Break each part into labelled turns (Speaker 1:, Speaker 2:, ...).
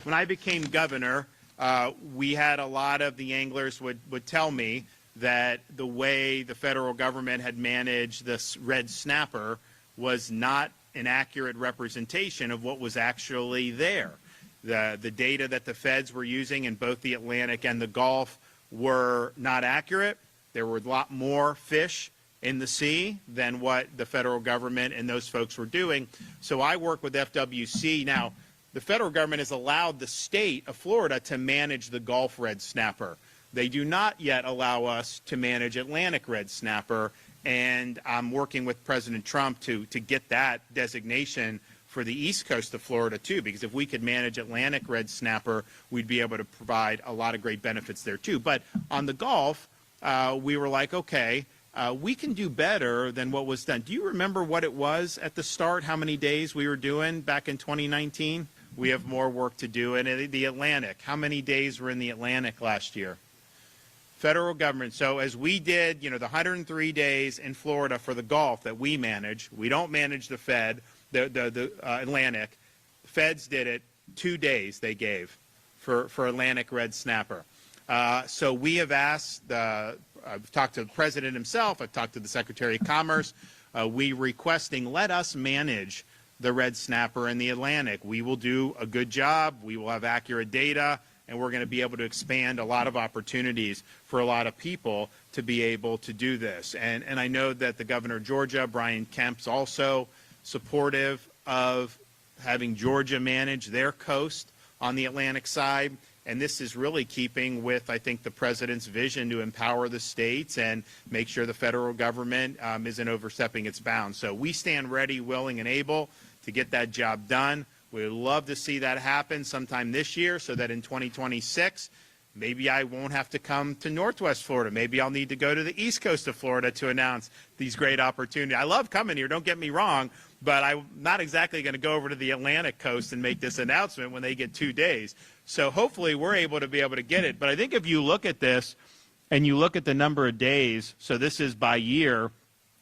Speaker 1: When I became governor, we had a lot of the anglers would tell me that the way the federal government had managed this red snapper was not an accurate representation of what was actually there. The data that the feds were using in both the Atlantic and the Gulf were not accurate. There were a lot more fish in the sea than what the federal government and those folks were doing. So I work with FWC. Now, the federal government has allowed the state of Florida to manage the Gulf red snapper. They do not yet allow us to manage Atlantic red snapper, and I'm working with President Trump to get that designation for the east coast of Florida too, because if we could manage Atlantic red snapper, we'd be able to provide a lot of great benefits there too. But on the Gulf, we were like, okay, we can do better than what was done. Do you remember what it was at the start, how many days we were doing back in 2019? We have more work to do. And the Atlantic, how many days were in the Atlantic last year? Federal government. So as we did, the 103 days in Florida for the Gulf that we manage, we don't manage the Fed, the Atlantic. Feds did it 2 days they gave for Atlantic red snapper. So we have asked, I've talked to the president himself, I've talked to the Secretary of Commerce, we requesting let us manage the red snapper in the Atlantic. We will do a good job, we will have accurate data, and we're going to be able to expand a lot of opportunities for a lot of people to be able to do this. And I know that the governor of Georgia, Brian Kemp, is also supportive of having Georgia manage their coast on the Atlantic side. And this is really keeping with, I think, the president's vision to empower the states and make sure the federal government isn't overstepping its bounds. So we stand ready, willing, and able to get that job done. We'd love to see that happen sometime this year so that in 2026, maybe I won't have to come to Northwest Florida. Maybe I'll need to go to the East Coast of Florida to announce these great opportunities. I love coming here, don't get me wrong, but I'm not exactly going to go over to the Atlantic coast and make this announcement when they get 2 days. So hopefully we're able to get it. But I think if you look at this and you look at the number of days, so this is by year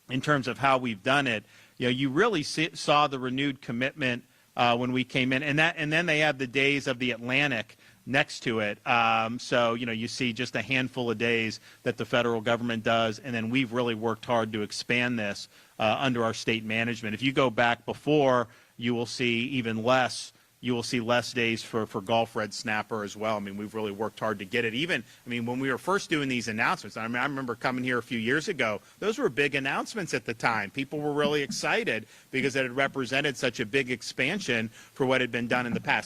Speaker 1: in terms of how we've done it, you really saw the renewed commitment when we came in. And then they have the days of the Atlantic next to it. So, you see just a handful of days that the federal government does, and then we've really worked hard to expand this under our state management. If you go back before, you will see even less. You will see less days for Gulf red snapper as well. I mean, we've really worked hard to get it. Even, when we were first doing these announcements, I remember coming here a few years ago, those were big announcements at the time. People were really excited because it had represented such a big expansion for what had been done in the past.